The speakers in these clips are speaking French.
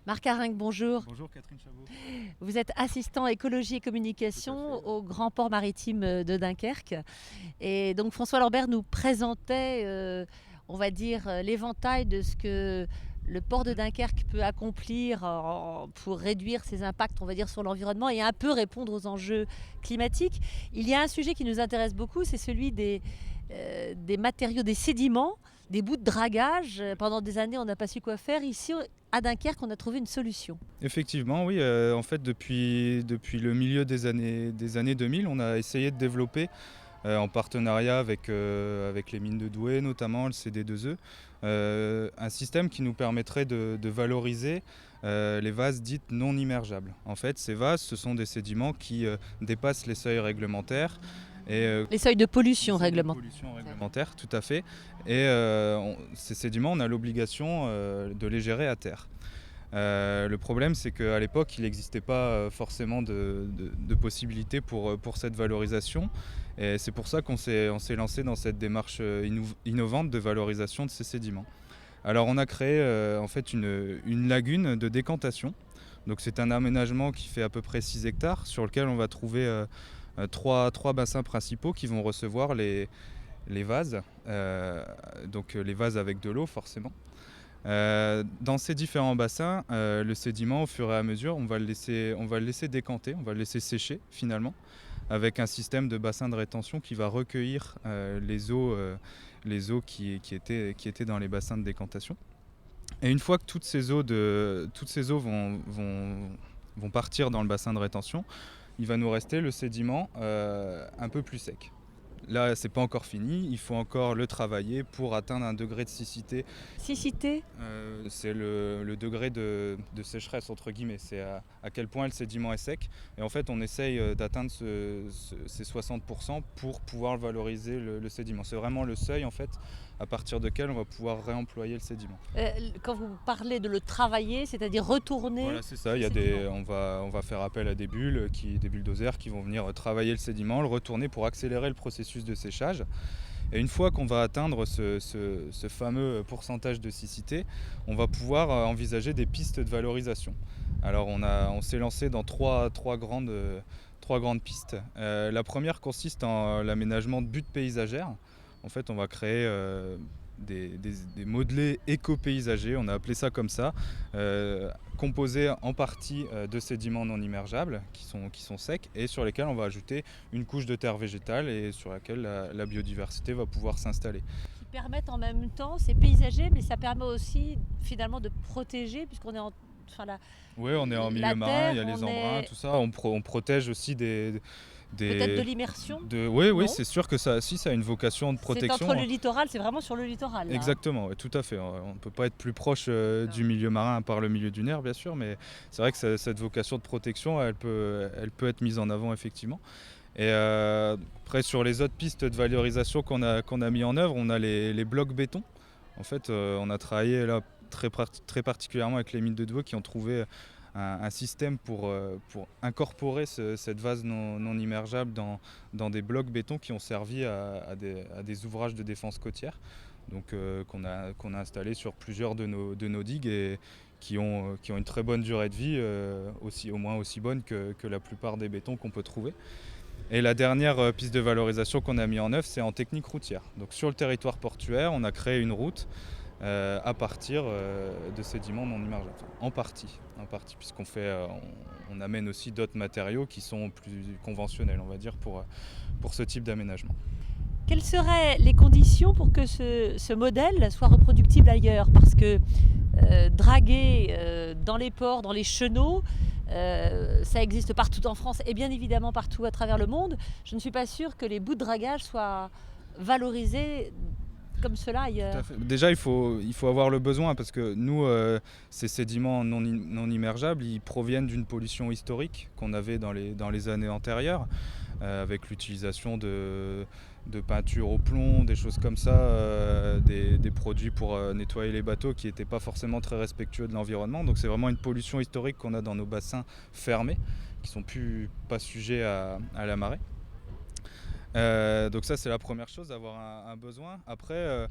Marc Harinck, bonjour. Bonjour Catherine Chabot. Vous êtes assistant écologie et Tout à communication fait, ouais. au Grand Port Maritime de Dunkerque. Et donc François Lambert nous présentait, on va dire, l'éventail de ce que le port de Dunkerque peut accomplir pour réduire ses impacts, on va dire, sur l'environnement et un peu répondre aux enjeux climatiques. Il y a un sujet qui nous intéresse beaucoup, c'est celui des matériaux, des sédiments, des bouts de dragage. Pendant des années, on n'a pas su quoi faire. Ici, à Dunkerque, on a trouvé une solution. Effectivement, oui. En fait, depuis le milieu des années 2000, on a essayé de développer, en partenariat avec les mines de Douai, notamment le CD2E, un système qui nous permettrait de valoriser les vases dites non immergeables. En fait, ces vases, ce sont des sédiments qui dépassent les seuils réglementaires. Les seuils de Les pollution seuils de réglementaires. pollution réglementaire, tout à fait. Et ces sédiments, on a l'obligation de les gérer à terre. Le problème, c'est qu'à l'époque, il n'existait pas forcément de possibilités pour cette valorisation. Et c'est pour ça qu'on s'est lancé dans cette démarche innovante de valorisation de ces sédiments. Alors on a créé en fait une lagune de décantation. Donc c'est un aménagement qui fait à peu près 6 hectares sur lequel on va trouver trois bassins principaux qui vont recevoir les vases. Donc les vases avec de l'eau forcément. Dans ces différents bassins, le sédiment, au fur et à mesure, on va le laisser décanter, on va le laisser sécher finalement, avec un système de bassin de rétention qui va recueillir les eaux qui étaient dans les bassins de décantation. Et une fois que toutes ces eaux vont partir dans le bassin de rétention, il va nous rester le sédiment un peu plus sec. Là, c'est pas encore fini, il faut encore le travailler pour atteindre un degré de siccité. Cicité. C'est le degré de sécheresse, entre guillemets. C'est à quel point le sédiment est sec. Et en fait, on essaye d'atteindre ces 60% pour pouvoir valoriser le sédiment. C'est vraiment le seuil, en fait, à partir duquel on va pouvoir réemployer le sédiment. Quand vous parlez de le travailler, c'est-à-dire retourner. Voilà, c'est ça. On va faire appel à des bulldozers qui vont venir travailler le sédiment, le retourner pour accélérer le processus de séchage. Et une fois qu'on va atteindre ce fameux pourcentage de siccité, on va pouvoir envisager des pistes de valorisation. Alors on s'est lancé dans trois grandes pistes. La première consiste en l'aménagement de buttes paysagères. En fait, on va créer des modelés éco-paysagers, on a appelé ça comme ça, composés en partie de sédiments non immergeables qui sont secs et sur lesquels on va ajouter une couche de terre végétale et sur laquelle la biodiversité va pouvoir s'installer. Qui permettent en même temps, c'est paysager, mais ça permet aussi finalement de protéger, puisqu'on est en. Enfin, Oui, on est en milieu la marin, terre, il y a les embruns, tout ça. On protège aussi peut-être de l'immersion. Oui, Non. c'est sûr que ça a une vocation de C'est protection. entre le littoral, c'est vraiment sur le littoral. Là. Exactement, ouais, tout à fait. On ne peut pas être plus proche du milieu marin par le milieu dunaire, bien sûr, mais c'est vrai que cette vocation de protection, elle peut être mise en avant, effectivement. Et après, sur les autres pistes de valorisation qu'on a mis en œuvre, on a les blocs béton. En fait, on a travaillé là très particulièrement avec les mines de Douai qui ont trouvé un système pour incorporer cette vase non immergeable dans des blocs béton qui ont servi à des ouvrages de défense côtière, donc qu'on a installés sur plusieurs de nos digues et qui ont une très bonne durée de vie, au moins aussi bonne que la plupart des bétons qu'on peut trouver. Et la dernière piste de valorisation qu'on a mis en œuvre, c'est en technique routière. Donc sur le territoire portuaire, on a créé une route à partir de sédiments non immergeables. Enfin, en partie, puisqu'on on amène aussi d'autres matériaux qui sont plus conventionnels, on va dire, pour ce type d'aménagement. Quelles seraient les conditions pour que ce modèle soit reproductible ailleurs? Parce que draguer dans les ports, dans les chenaux, ça existe partout en France et bien évidemment partout à travers le monde. Je ne suis pas sûre que les bouts de dragage soient valorisés comme cela ailleurs. Tout à fait. Déjà, il faut avoir le besoin parce que nous, ces sédiments non immergeables, ils proviennent d'une pollution historique qu'on avait dans les années antérieures, avec l'utilisation de peinture au plomb, des choses comme ça, des produits pour nettoyer les bateaux qui n'étaient pas forcément très respectueux de l'environnement. Donc c'est vraiment une pollution historique qu'on a dans nos bassins fermés, qui ne sont pas sujets à la marée. Donc ça c'est la première chose, d'avoir un besoin. Après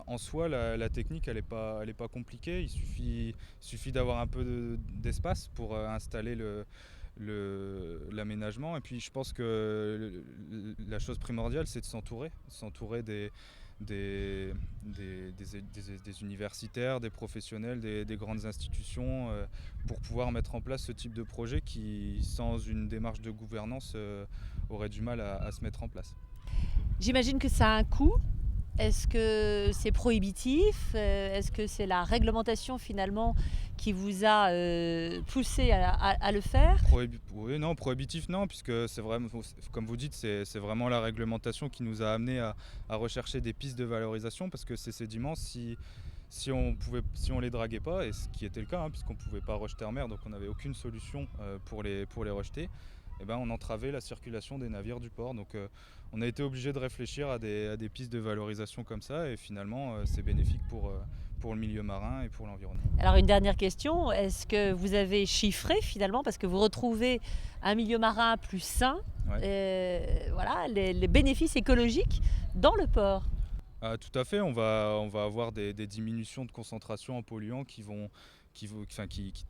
En soi, la technique, elle est pas compliquée. Il suffit d'avoir un peu d'espace pour installer l'aménagement. Et puis, je pense que la chose primordiale, c'est de s'entourer des universitaires, des professionnels, des grandes institutions, pour pouvoir mettre en place ce type de projet qui, sans une démarche de gouvernance, aurait du mal à se mettre en place. J'imagine que ça a un coût. Est-ce que c'est prohibitif? Est-ce que c'est la réglementation finalement qui vous a poussé à le faire? Oui, non, prohibitif, non, puisque c'est vraiment, comme vous dites, c'est vraiment la réglementation qui nous a amené à rechercher des pistes de valorisation, parce que ces sédiments, si on les draguait pas, et ce qui était le cas, hein, puisqu'on pouvait pas rejeter en mer, donc on n'avait aucune solution pour les rejeter, eh ben, on entravait la circulation des navires du port. Donc on a été obligé de réfléchir à des pistes de valorisation comme ça, et finalement c'est bénéfique pour le milieu marin et pour l'environnement. Alors une dernière question, est-ce que vous avez chiffré finalement, parce que vous retrouvez un milieu marin plus sain, Ouais. voilà, les bénéfices écologiques dans le port? Ah, tout à fait, on va avoir des diminutions de concentration en polluants qui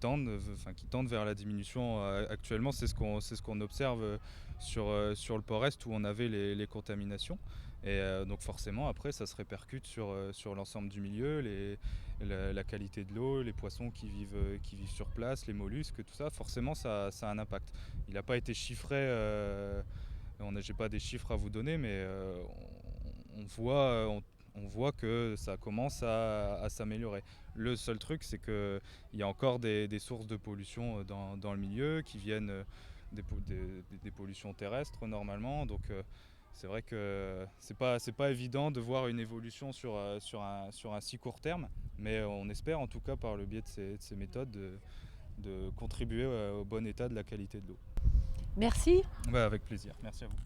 tendent vers la diminution. Actuellement, c'est ce qu'on observe sur le port-est, où on avait les contaminations. Et donc forcément, après, ça se répercute sur l'ensemble du milieu, la qualité de l'eau, les poissons qui vivent sur place, les mollusques, tout ça. Forcément, ça a un impact. Il n'a pas été chiffré. J'ai pas des chiffres à vous donner, mais on voit que ça commence à s'améliorer. Le seul truc, c'est qu'il y a encore des sources de pollution dans le milieu, qui viennent des pollutions terrestres normalement. Donc c'est vrai que c'est pas évident de voir une évolution sur un si court terme, mais on espère, en tout cas par le biais de ces méthodes, de contribuer au bon état de la qualité de l'eau. Merci. Ouais, avec plaisir. Merci à vous.